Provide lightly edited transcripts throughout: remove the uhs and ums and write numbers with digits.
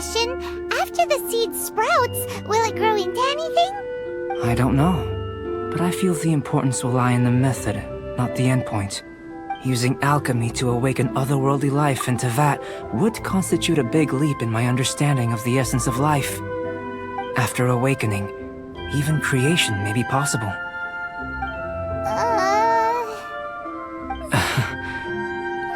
question. After the seed sprouts, will it grow into anything? I don't know, but I feel the importance will lie in the method, not the endpoint. Using alchemy to awaken otherworldly life into that would constitute a big leap in my understanding of the essence of life. After awakening, even creation may be possible.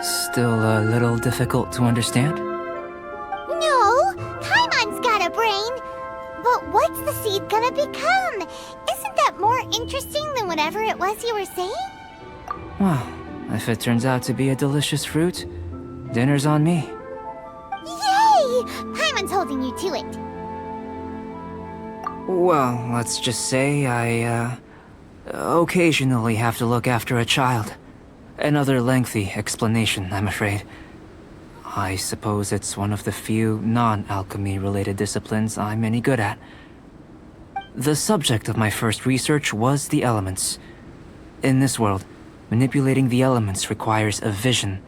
Still a little difficult to understand? No, Paimon's got a brain. But what's the seed gonna become? Isn't that more interesting than whatever it was you were saying? Well, if it turns out to be a delicious fruit, dinner's on me. Yay! Paimon's holding you to it. Well, let's just say I, occasionally have to look after a child. Another lengthy explanation, I'm afraid. I suppose it's one of the few non-alchemy-related disciplines I'm any good at. The subject of my first research was the elements. In this world, manipulating the elements requires a vision.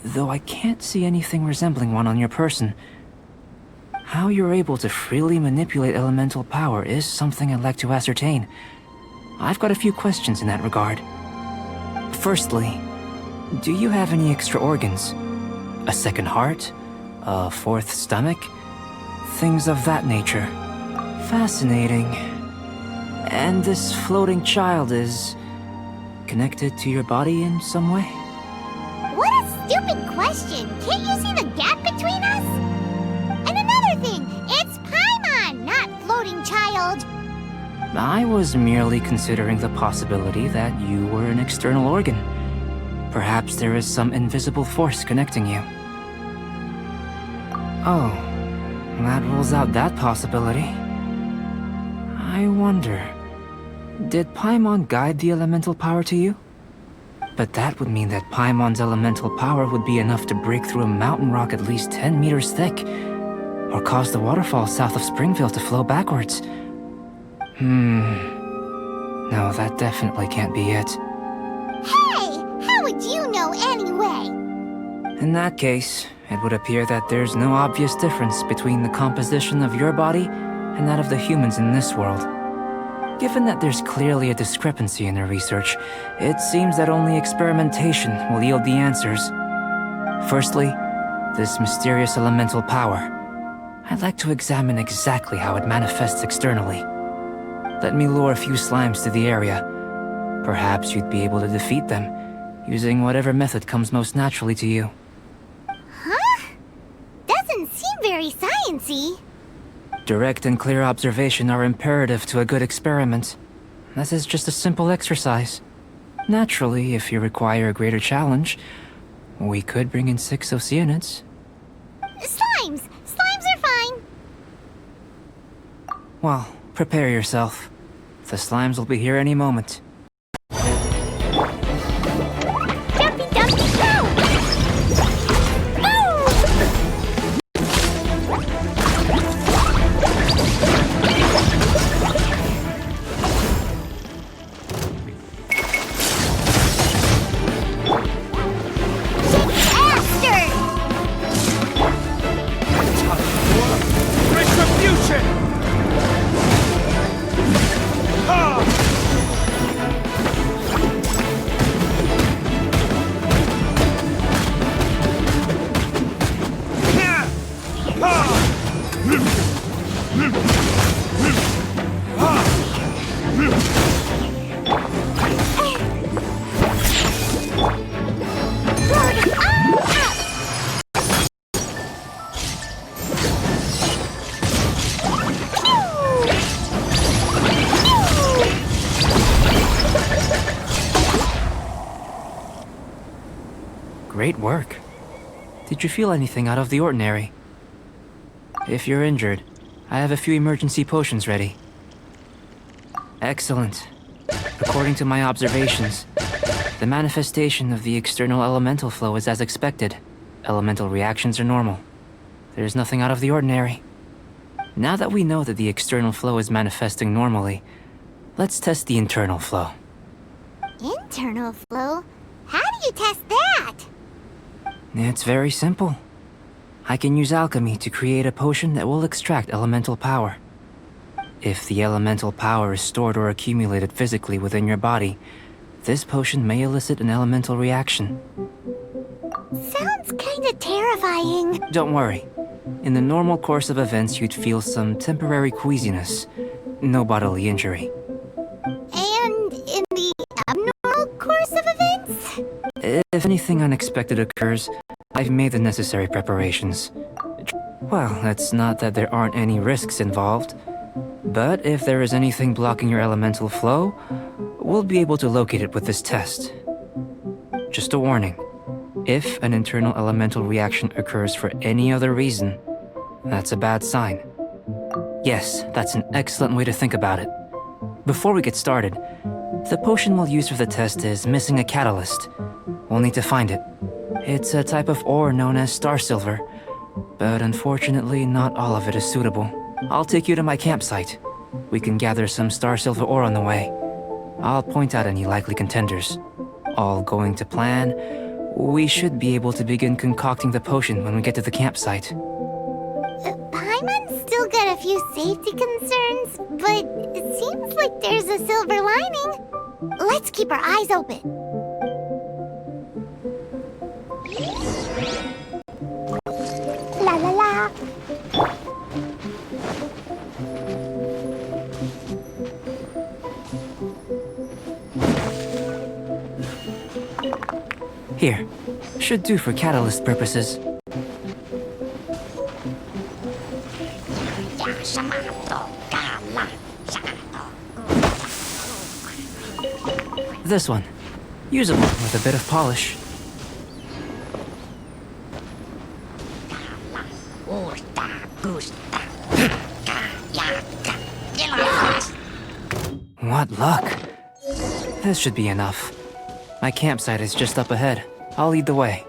Though I can't see anything resembling one on your person. How you're able to freely manipulate elemental power is something I'd like to ascertain. I've got a few questions in that regard. Firstly, do you have any extra organs? A second heart? A fourth stomach? Things of that nature. Fascinating. And this floating child is connected to your body in some way? What a stupid question! Can't you see the gap between us? And another thing, it's Paimon, not floating child. I was merely considering the possibility that you were an external organ. Perhaps there is some invisible force connecting you. Oh, that rules out that possibility. I wonder, did Paimon guide the elemental power to you? But that would mean that Paimon's elemental power would be enough to break through a mountain rock at least 10 meters thick, or cause the waterfall south of Springville to flow backwards. No, that definitely can't be it. Hey! How would you know anyway? In that case, it would appear that there's no obvious difference between the composition of your body and that of the humans in this world. Given that there's clearly a discrepancy in their research, it seems that only experimentation will yield the answers. Firstly, this mysterious elemental power. I'd like to examine exactly how it manifests externally. Let me lure a few slimes to the area. Perhaps you'd be able to defeat them, using whatever method comes most naturally to you. Huh? Doesn't seem very sciencey. Direct and clear observation are imperative to a good experiment. This is just a simple exercise. Naturally, if you require a greater challenge, we could bring in 6 Oceanids. Slimes! Slimes are fine! Well, prepare yourself. The slimes will be here any moment. Jumpy Dumpy go! Great work. Did you feel anything out of the ordinary? If you're injured, I have a few emergency potions ready. Excellent. According to my observations, the manifestation of the external elemental flow is as expected. Elemental reactions are normal. There's nothing out of the ordinary. Now that we know that the external flow is manifesting normally, let's test the internal flow. Internal flow? How do you test that? It's very simple. I can use alchemy to create a potion that will extract elemental power. If the elemental power is stored or accumulated physically within your body, this potion may elicit an elemental reaction. Sounds kinda terrifying. Don't worry. In the normal course of events, you'd feel some temporary queasiness. No bodily injury. And in the abnormal course of events? If anything unexpected occurs, I've made the necessary preparations. Well, it's not that there aren't any risks involved, but if there is anything blocking your elemental flow, we'll be able to locate it with this test. Just a warning. If an internal elemental reaction occurs for any other reason, that's a bad sign. Yes, that's an excellent way to think about it. Before we get started, the potion we'll use for the test is missing a catalyst. We'll need to find it. It's a type of ore known as star silver, but unfortunately not all of it is suitable. I'll take you to my campsite. We can gather some star silver ore on the way. I'll point out any likely contenders. All going to plan, we should be able to begin concocting the potion when we get to the campsite. Paimon's still got a few safety concerns, but it seems like there's a silver lining. Let's keep our eyes open. La la la. Here. Should do for catalyst purposes. This one. Usable with a bit of polish. What luck. This should be enough. My campsite is just up ahead. I'll lead the way.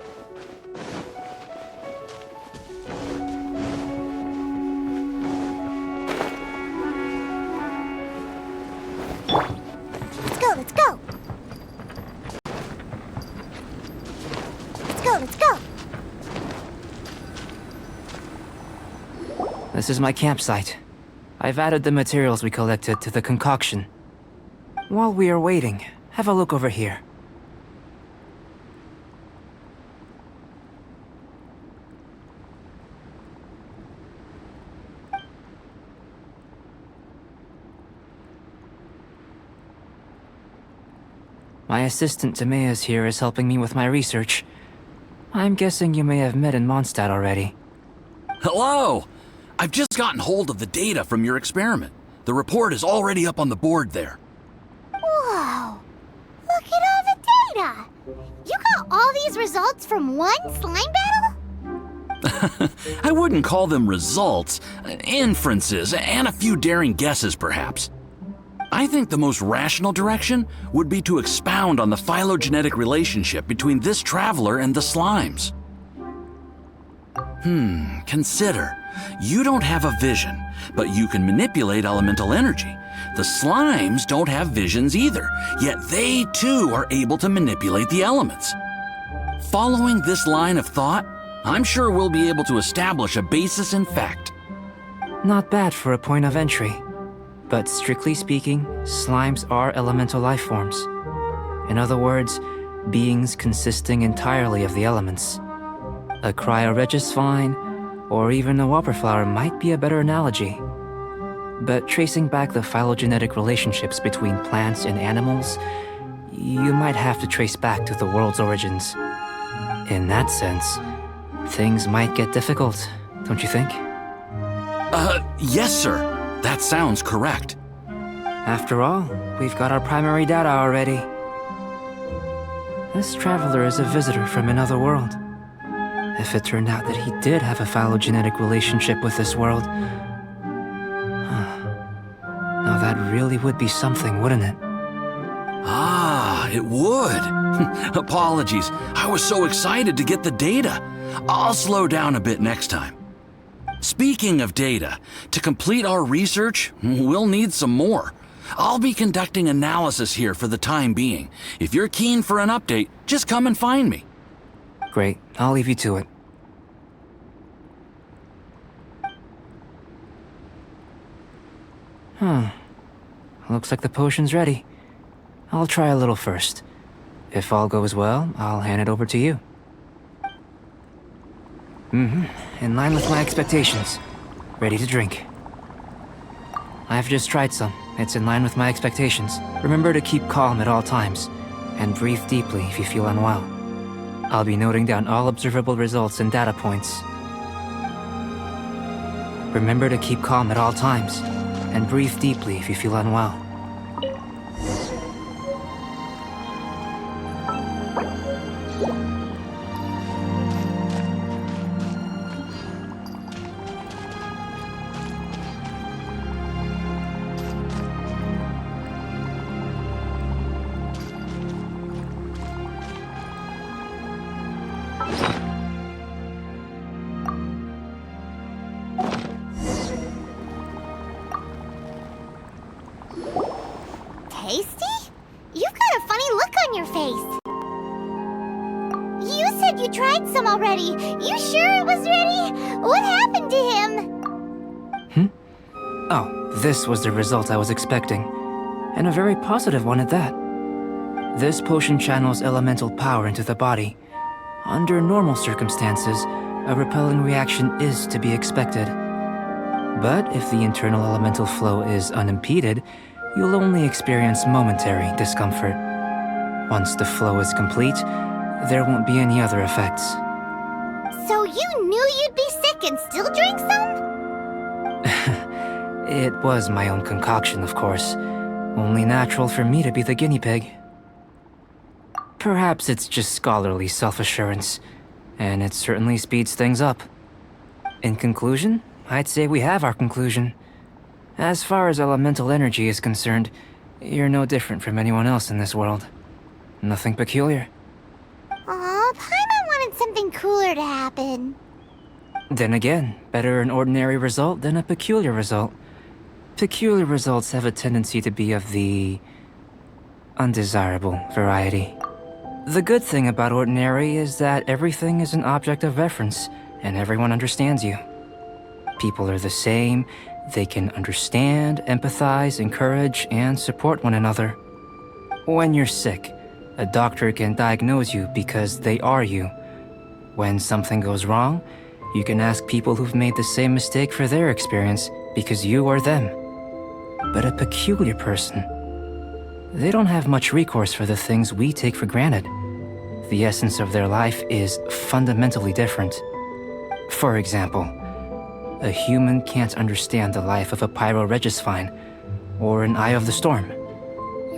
Let's go, let's go. Let's go, let's go. This is my campsite. I've added the materials we collected to the concoction. While we are waiting, have a look over here. My assistant Timaeus here is helping me with my research. I'm guessing you may have met in Mondstadt already. Hello! I've just gotten hold of the data from your experiment. The report is already up on the board there. Whoa! Look at all the data! You got all these results from one slime battle? I wouldn't call them results, inferences, and a few daring guesses perhaps. I think the most rational direction would be to expound on the phylogenetic relationship between this traveler and the slimes. Consider. You don't have a vision, but you can manipulate elemental energy. The slimes don't have visions either, yet they too are able to manipulate the elements. Following this line of thought, I'm sure we'll be able to establish a basis in fact. Not bad for a point of entry. But strictly speaking, slimes are elemental life forms. In other words, beings consisting entirely of the elements. A cryoregis vine, or even a whopperflower might be a better analogy. But tracing back the phylogenetic relationships between plants and animals, you might have to trace back to the world's origins. In that sense, things might get difficult, don't you think? Yes, sir. That sounds correct. After all, we've got our primary data already. This traveler is a visitor from another world. If it turned out that he did have a phylogenetic relationship with this world, now that really would be something, wouldn't it? Ah, it would. Apologies. I was so excited to get the data. I'll slow down a bit next time. Speaking of data, to complete our research, we'll need some more. I'll be conducting analysis here for the time being. If you're keen for an update, just come and find me. Great, I'll leave you to it. Looks like the potion's ready. I'll try a little first. If all goes well, I'll hand it over to you. In line with my expectations. Ready to drink. I've just tried some. It's in line with my expectations. Remember to keep calm at all times, and breathe deeply if you feel unwell. I'll be noting down all observable results and data points. Remember to keep calm at all times, and breathe deeply if you feel unwell. Tasty? You've got a funny look on your face. You said you tried some already. You sure it was ready? What happened to him? Oh, this was the result I was expecting. And a very positive one at that. This potion channels elemental power into the body. Under normal circumstances, a repelling reaction is to be expected. But if the internal elemental flow is unimpeded, you'll only experience momentary discomfort. Once the flow is complete, there won't be any other effects. So you knew you'd be sick and still drank some? It was my own concoction, of course. Only natural for me to be the guinea pig. Perhaps it's just scholarly self-assurance, and it certainly speeds things up. In conclusion, I'd say we have our conclusion. As far as elemental energy is concerned, you're no different from anyone else in this world. Nothing peculiar. Aw, Paimon wanted something cooler to happen. Then again, better an ordinary result than a peculiar result. Peculiar results have a tendency to be of the undesirable variety. The good thing about ordinary is that everything is an object of reference, and everyone understands you. People are the same. They can understand, empathize, encourage, and support one another. When you're sick, a doctor can diagnose you because they are you. When something goes wrong, you can ask people who've made the same mistake for their experience because you are them. But a peculiar person, they don't have much recourse for the things we take for granted. The essence of their life is fundamentally different. For example, a human can't understand the life of a pyroregisvine or an eye of the storm.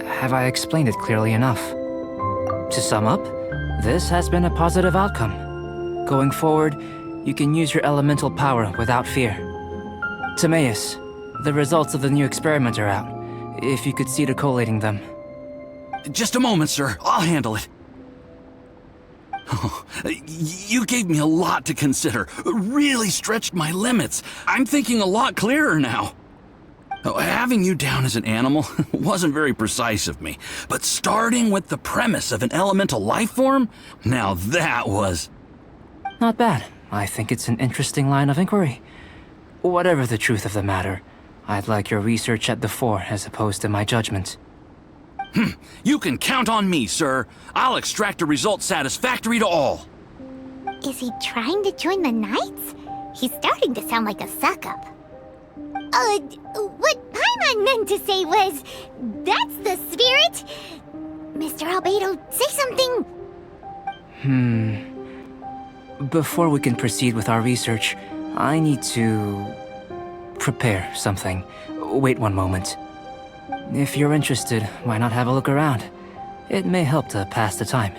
Have I explained it clearly enough? To sum up, this has been a positive outcome. Going forward, you can use your elemental power without fear. Timaeus, the results of the new experiment are out. If you could see to collating them. Just a moment, sir. I'll handle it. Oh, you gave me a lot to consider. Really stretched my limits. I'm thinking a lot clearer now. Having you down as an animal wasn't very precise of me, but starting with the premise of an elemental life form, now that was... Not bad. I think it's an interesting line of inquiry. Whatever the truth of the matter, I'd like your research at the fore as opposed to my judgment. You can count on me, sir. I'll extract a result satisfactory to all. Is he trying to join the Knights? He's starting to sound like a suck-up. What Paimon meant to say was, that's the spirit. Mr. Albedo, say something. Before we can proceed with our research, I need to prepare something. Wait one moment. If you're interested, why not have a look around? It may help to pass the time.